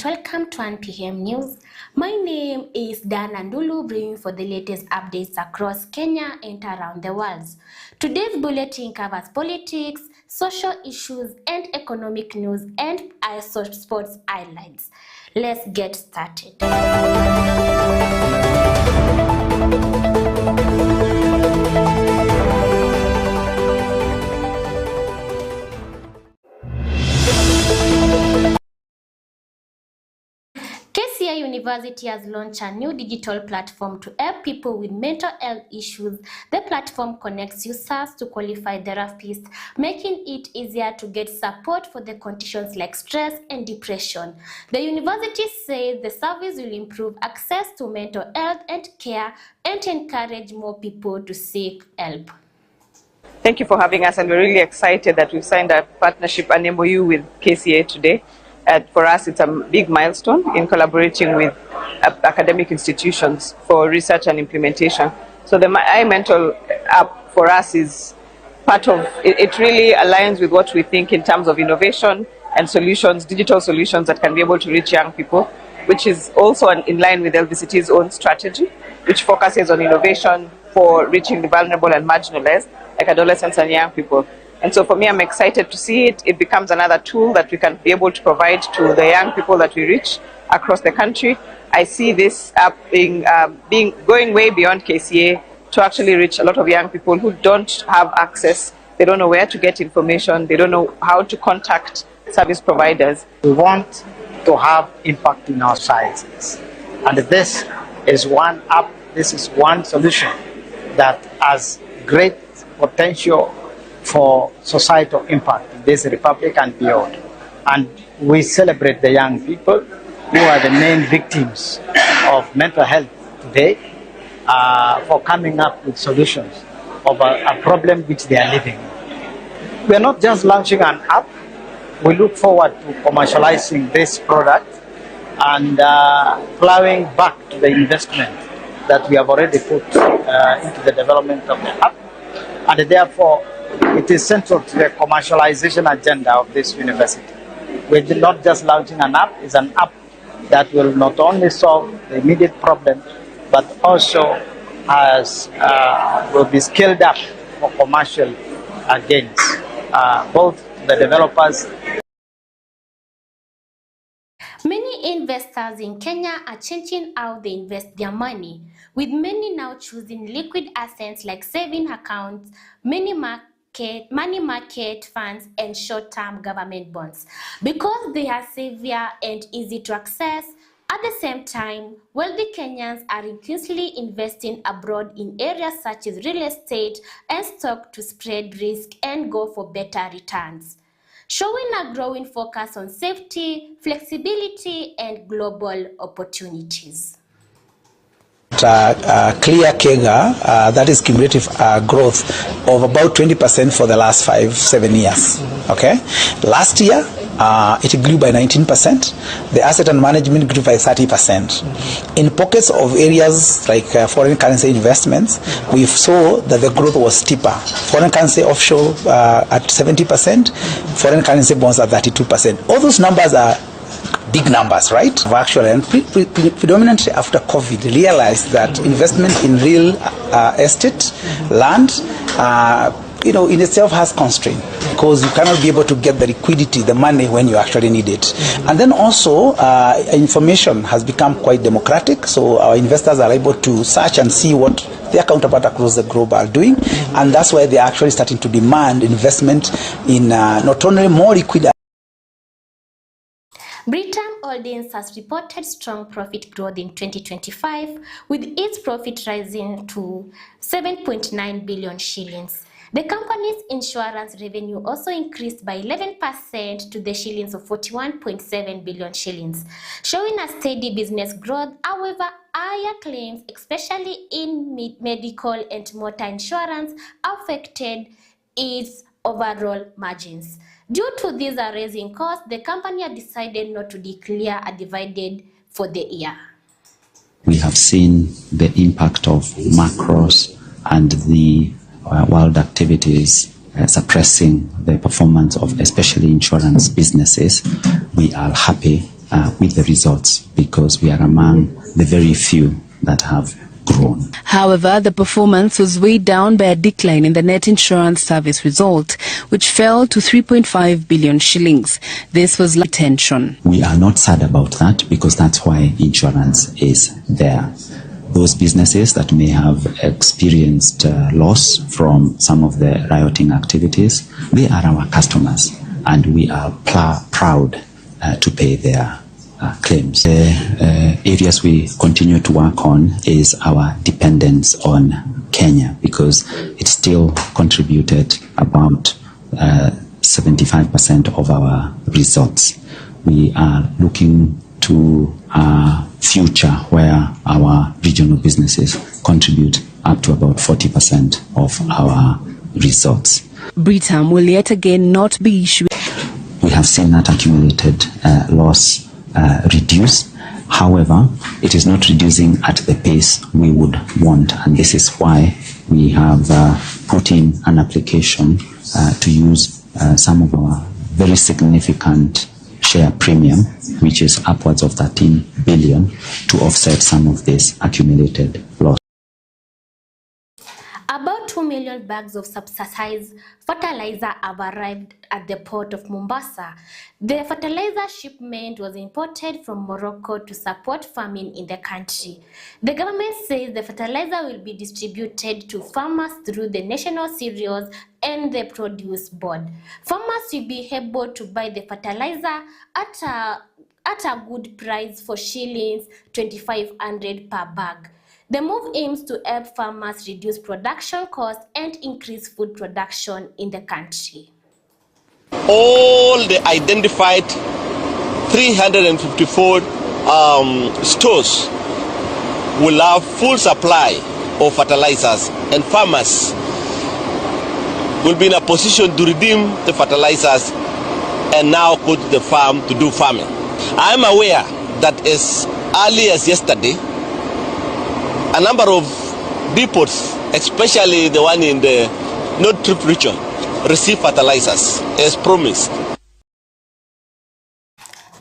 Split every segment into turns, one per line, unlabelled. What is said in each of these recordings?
welcome to 1 PM News. My name is Dana Ndulu, bringing for the latest updates across Kenya and around the world. Today's bulletin covers politics, social issues, and economic news, and sports highlights. Let's get started. KCA University has launched a new digital platform to help people with mental health issues. The platform connects users to qualified therapists, making it easier to get support for the conditions like stress and depression. The university says the service will improve access to mental health and care and encourage more people to seek help.
Thank you for having us, and we're really excited that we've signed a partnership, an MOU with KCA today. For us, it's a big milestone in collaborating with academic institutions for research and implementation. So the iMental app for us is part of, it really aligns with what we think in terms of innovation and solutions, digital solutions that can be able to reach young people, which is also in line with LVCT's own strategy, which focuses on innovation for reaching the vulnerable and marginalized, like adolescents and young people. And so for me, I'm excited to see it. It becomes another tool that we can be able to provide to the young people that we reach across the country. I see this app going way beyond KCA to actually reach a lot of young people who don't have access. They don't know where to get information. They don't know how to contact service providers.
We want to have impact in our societies. And this is one app, this is one solution that has great potential for societal impact in this republic and beyond. And we celebrate the young people who are the main victims of mental health today for coming up with solutions of a problem which they are living. We are not just launching an app. We look forward to commercializing this product and plowing back to the investment that we have already put into the development of the app. And therefore, it is central to the commercialization agenda of this university. We're not just launching an app, it's an app that will not only solve the immediate problem, but also will be scaled up for commercial gains, both the developers.
Many investors in Kenya are changing how they invest their money, with many now choosing liquid assets like saving accounts, money market funds, and short-term government bonds because they are safer and easy to access. At the same time, wealthy Kenyans are increasingly investing abroad in areas such as real estate and stock to spread risk and go for better returns, showing a growing focus on safety, flexibility, and global opportunities.
Clear CAGR, that is cumulative growth of about 20% for the last 5-7 years. Okay, last year it grew by 19%. The asset and management grew by 30%. In pockets of areas like foreign currency investments, we saw that the growth was steeper. Foreign currency offshore at 70%, foreign currency bonds at 32%. All those numbers are big numbers, right? Actually, and predominantly after COVID, realized that investment in real estate, land, in itself has constraint because you cannot be able to get the liquidity, the money when you actually need it. And then also, information has become quite democratic, so our investors are able to search and see what their counterparts across the globe are doing, and that's why they're actually starting to demand investment in not only more liquid.
Britam Holdings has reported strong profit growth in 2025, with its profit rising to 7.9 billion shillings. The company's insurance revenue also increased by 11% to the shillings of 41.7 billion shillings, showing a steady business growth. However, higher claims, especially in medical and motor insurance, affected its overall margins. Due to these rising costs, the company had decided not to declare a dividend for the year.
We have seen the impact of macros and the world activities suppressing the performance of especially insurance businesses. We are happy with the results, because we are among the very few that have grown.
However, the performance was weighed down by a decline in the net insurance service result, which fell to 3.5 billion shillings. This was tension.
We are not sad about that, because that's why insurance is there. Those businesses that may have experienced loss from some of the rioting activities, they are our customers, and we are proud to pay their claims. The areas we continue to work on is our dependence on Kenya, because it still contributed about 75% of our results. We are looking to a future where our regional businesses contribute up to about 40% of our results.
Britam will yet again not be issued.
We have seen that accumulated loss reduce. However, it is not reducing at the pace we would want, and this is why we have put in an application to use some of our very significant share premium, which is upwards of 13 billion, to offset some of this accumulated loss.
About 2 million bags of subsidized fertilizer have arrived at the port of Mombasa. The fertilizer shipment was imported from Morocco to support farming in the country. The government says the fertilizer will be distributed to farmers through the National Cereals and the Produce Board. Farmers will be able to buy the fertilizer at a good price for shillings 2,500 per bag. The move aims to help farmers reduce production costs and increase food production in the country.
All the identified 354 stores will have full supply of fertilizers, and farmers will be in a position to redeem the fertilizers and now go to the farm to do farming. I am aware that as early as yesterday, a number of depots, especially the one in the North Trip region, receive fertilizers as promised.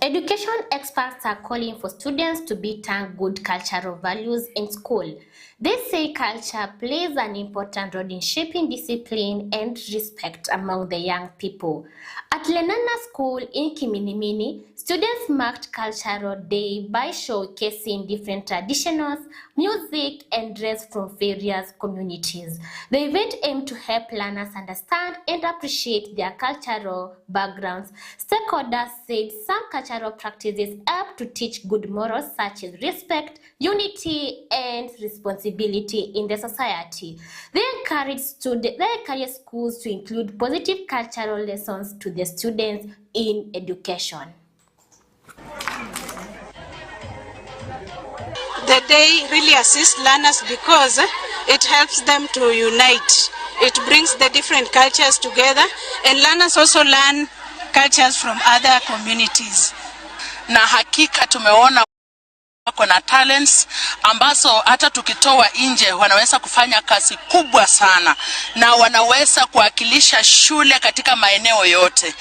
Education experts are calling for students to be taught good cultural values in school. They say culture plays an important role in shaping discipline and respect among the young people. At Lenana School in Kiminimini, students marked Cultural Day by showcasing different traditions, music, and dress from various communities. The event aimed to help learners understand and appreciate their cultural backgrounds. Stakeholders said some cultural practices help to teach good morals such as respect, unity, and responsibility in the society. They encourage schools to include positive cultural lessons to the students in education.
The day really assists learners because it helps them to unite. It brings the different cultures together, and learners also learn cultures from other communities.
Na hakika tumeona wako na talents ambazo hata tukitoa nje wanaweza kufanya kazi kubwa sana, na wanaweza kuwakilisha shule katika maeneo yote.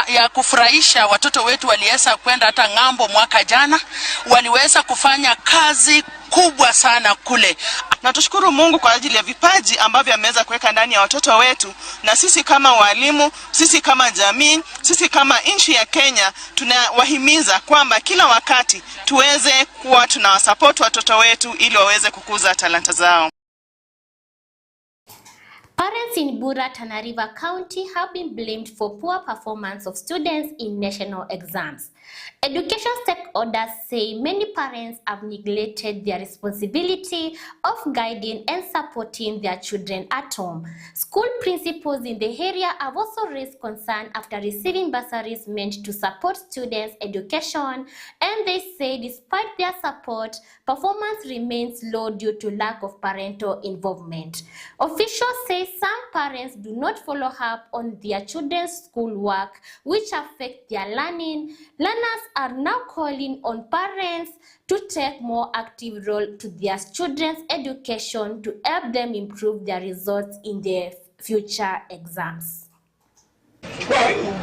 Ya kufurahisha, watoto wetu waliweza kwenda hata ng'ambo mwaka jana, waliweza kufanya kazi kubwa sana kule.
Na tushukuru Mungu kwa ajili ya vipaji ambavyo ameweza kuweka ndani ya watoto wetu, na sisi kama walimu, sisi kama jamii, sisi kama nchi ya Kenya tunawahimiza kwamba kila wakati tuweze kuwa tunawasupport watoto wetu ili waweze kukuza talanta zao.
Parents in Bura, Tana River County have been blamed for poor performance of students in national exams. Education stakeholders say many parents have neglected their responsibility of guiding and supporting their children at home. School principals in the area have also raised concern after receiving bursaries meant to support students' education, and they say despite their support, performance remains low due to lack of parental involvement. Officials say some parents do not follow up on their children's schoolwork, which affect their learning. Learners are now calling on parents to take more active role to their children's education to help them improve their results in their future exams.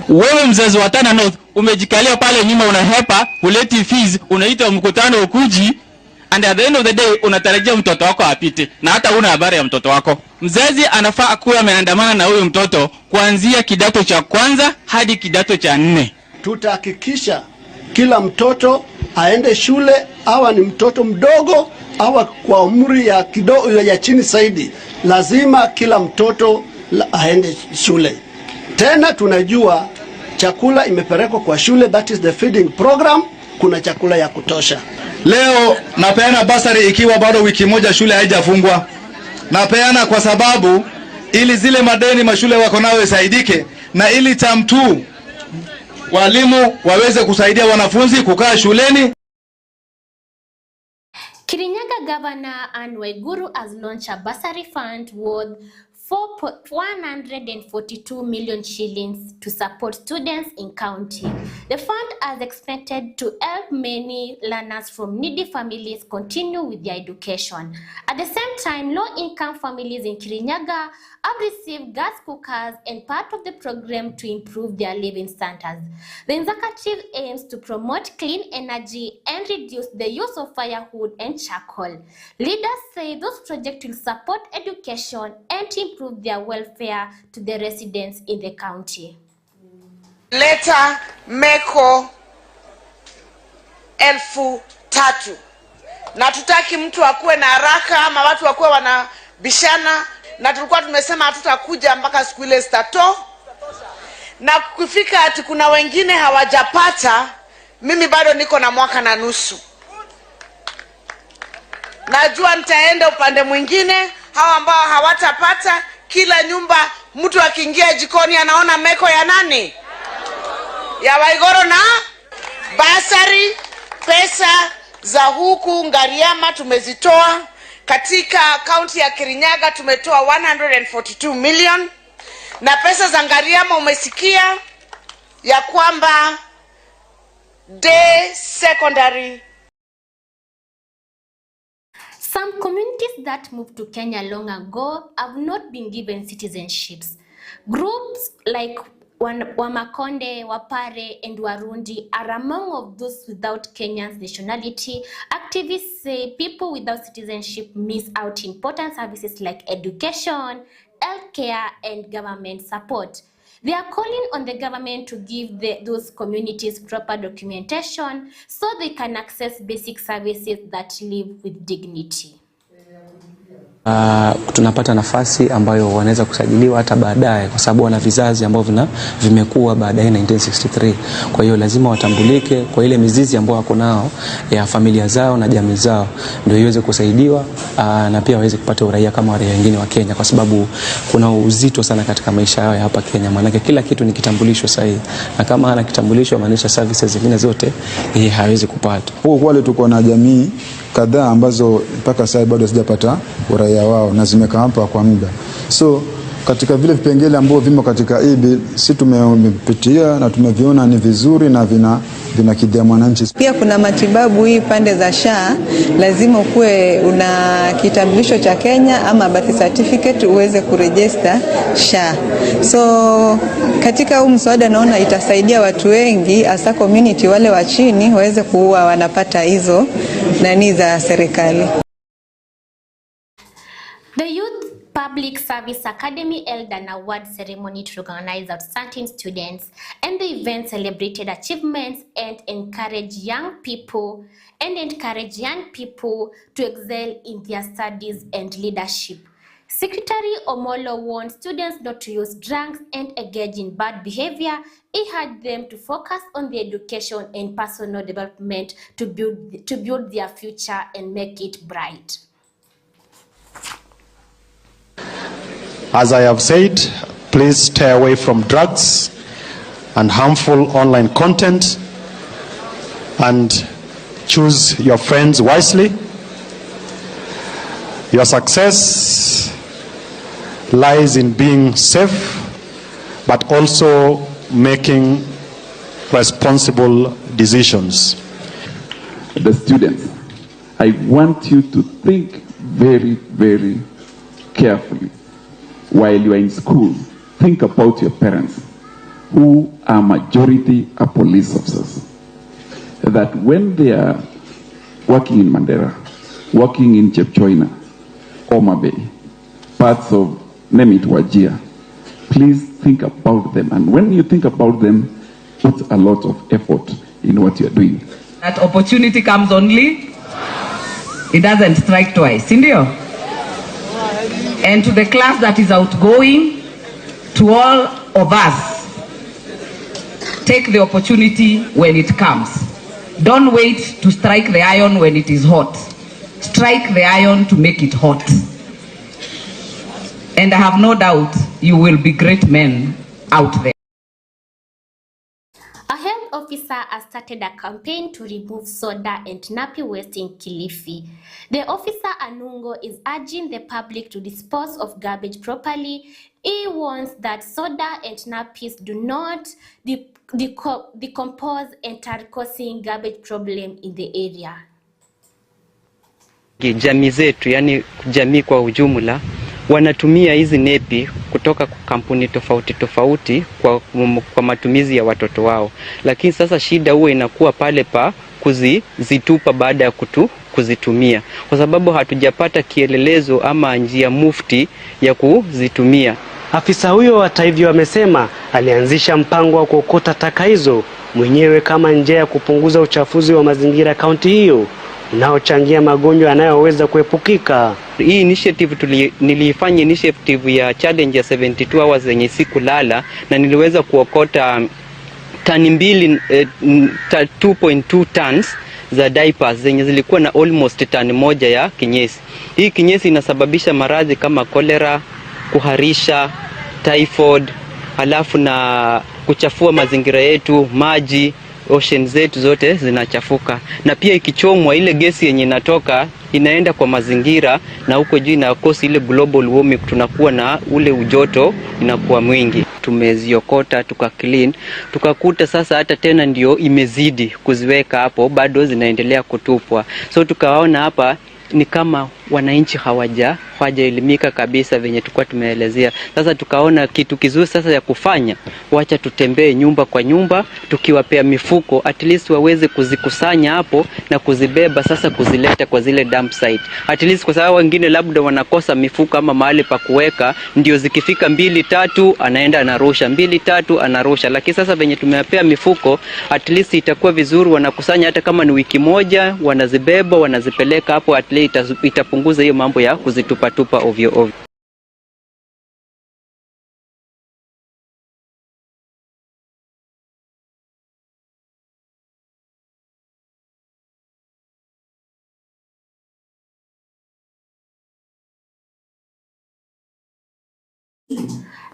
Wewe mzazi wa Tana North umejikalia pale nyuma, unahepa, uleti fees, unaita mkutano ukuji, and at the end of the day unatarajia mtoto wako apite na hata huna habari ya mtoto wako. Mzazi anafaa kuwa ameandamana na huyo mtoto kuanzia kidato cha kwanza hadi kidato cha 4.
Tutahakikisha kila mtoto aende shule, awa ni mtoto mdogo awa kwa umri ya kidogo ya chini zaidi, lazima kila mtoto aende shule. Tena tunajua chakula imepelekwa kwa shule, that is the feeding program, kuna chakula ya kutosha.
Leo napeana basari ikiwa bado wiki moja shule haijafungwa. Napeana kwa sababu ili zile madeni mashule wako nayo isaidike, na ili term 2 walimu waweze kusaidia wanafunzi kukaa shuleni.
Kirinyaga Governor Anne Waiguru has launched a bursary fund worth 142 million shillings to support students in county. The fund is expected to help many learners from needy families continue with their education. At the same time, low-income families in Kirinyaga have received gas cookers and part of the program to improve their living standards. The initiative aims to promote clean energy and reduce the use of firewood and charcoal. Leaders say those projects will support education and improve their welfare to the residents in the county.
Leta meko 3,000 na tutaki mtu akuwe na haraka ama watu wakuwe wanabishana, na tulikuwa tumesema hatutakuja mpaka siku ile stato, na kufika ati kuna wengine hawajapata. Mimi bado niko na mwaka na nusu, najua nitaenda upande mwingine. Hawa ambao hawatapata, kila nyumba mtu akiingia jikoni anaona meko ya nani? Ya Waiguru. Na basari pesa za huku Ngariama tumezitoa. Katika kaunti ya Kirinyaga tumetoa 142 million, na pesa za Ngariama umesikia ya kwamba day secondary.
Some communities that moved to Kenya long ago have not been given citizenships. Groups like Wamakonde, Wapare, and Warundi are among of those without Kenya's nationality. Activists say people without citizenship miss out important services like education, healthcare, and government support. They are calling on the government to give those communities proper documentation so they can access basic services that live with dignity.
Tunapata nafasi ambayo wanaweza kusajiliwa hata baadaye, kwa sababu wana vizazi ambavyo vimekuwa baadaye 1963. Kwa hiyo lazima watambulike kwa ile mizizi ambayo wako nao ya familia zao na jamii zao, ndio iweze kusaidiwa na pia waweze kupata uraia kama wale wengine wa Kenya, kwa sababu kuna uzito sana katika maisha yao ya hapa Kenya. Maana kila kitu ni kitambulisho sahihi, na kama hana kitambulisho maanisha services zingine zote yeye hawezi kupata.
Huko kwale tuko na jamii kadhaa ambazo mpaka sasa bado hazijapata uraia wao na zimekaa hapa kwa muda. So katika vile vipengele ambavyo vimo katika hii bill, si tumepitia na tumeviona ni vizuri na vinakidhia mwananchi.
Pia kuna matibabu hii pande za SHA, lazima ukuwe una kitambulisho cha Kenya ama birth certificate uweze kuregister SHA. So katika huu mswada naona itasaidia watu wengi, hasa community wale wa chini waweze kuwa wanapata hizo nani za serikali.
The Youth Public Service Academy held an award ceremony to recognize outstanding students, and the event celebrated achievements and encourage young people to excel in their studies and leadership. Secretary Omolo warned students not to use drugs and engage in bad behavior. He urged them to focus on their education and personal development to build their future and make it bright.
As I have said, please stay away from drugs and harmful online content, and choose your friends wisely. Your success lies in being safe, but also making responsible decisions.
The students, I want you to think very, very carefully. While you are in school, think about your parents. who are majority are police officers, that when they are working in Mandera, working in Chepchoina, Homa Bay, parts of, name it, Wajir, please think about them. And when you think about them, put a lot of effort in what you're doing.
That opportunity comes only, it doesn't strike twice, Indio. And to the class that is outgoing, to all of us, take the opportunity when it comes. Don't wait to strike the iron when it is hot. Strike the iron to make it hot. And I have no doubt you will be great men out there.
A health officer has started a campaign to remove soda and nappy waste in Kilifi. The officer Anungo is urging the public to dispose of garbage properly. He warns that soda and nappies do not decompose and are causing garbage problem in the area.
Jamii zetu, yani jamii kwa ujumla, wanatumia hizi nepi kutoka kwa kampuni tofauti tofauti kwa matumizi ya watoto wao. Lakini sasa shida huwa inakuwa pale pa kuzitupa baada ya kuzitumia, kwa sababu hatujapata kielelezo ama njia mufti ya kuzitumia.
Afisa huyo hata hivyo amesema alianzisha mpango wa kuokota taka hizo mwenyewe kama njia ya kupunguza uchafuzi wa mazingira kaunti hiyo unaochangia magonjwa yanayoweza kuepukika.
Hii initiative nilifanya initiative ya challenge ya 72 hours zenye siku lala, na niliweza kuokota tani mbili 2.2 tons za diapers zenye zilikuwa na almost tani moja ya kinyesi. Hii kinyesi inasababisha maradhi kama cholera, kuharisha, typhoid, halafu na kuchafua mazingira yetu, maji, ocean zetu zote zinachafuka. Na pia ikichomwa ile gesi yenye inatoka inaenda kwa mazingira, na huko juu inakosi ile global warming, tunakuwa na ule ujoto inakuwa mwingi. Tumeziokota clean, tukakuta sasa hata tena ndio imezidi kuziweka hapo, bado zinaendelea kutupwa. So tukaona hapa ni kama wananchi hawajaelimika kabisa venye tulikuwa tumeelezea. Sasa tukaona kitu kizuri sasa ya kufanya, wacha tutembee nyumba kwa nyumba tukiwapea mifuko, at least waweze kuzikusanya hapo na kuzibeba sasa kuzileta kwa zile dump site. At least kwa sababu wengine labda wanakosa mifuko ama mahali pa kuweka, ndio zikifika 2-3 anaenda anarusha, 2-3 anarusha. Lakini sasa venye tumewapea mifuko, at least itakuwa vizuri, wanakusanya hata kama ni wiki moja, wanazibeba wanazipeleka hapo, at least itapunguza hiyo mambo ya kuzitupa ovyo ovyo.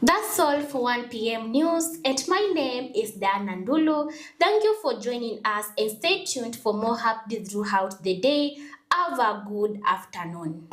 That's all for 1 p.m. news, and my name is Diana Ndulu. Thank you for joining us, and stay tuned for more updates throughout the day. Have a good afternoon.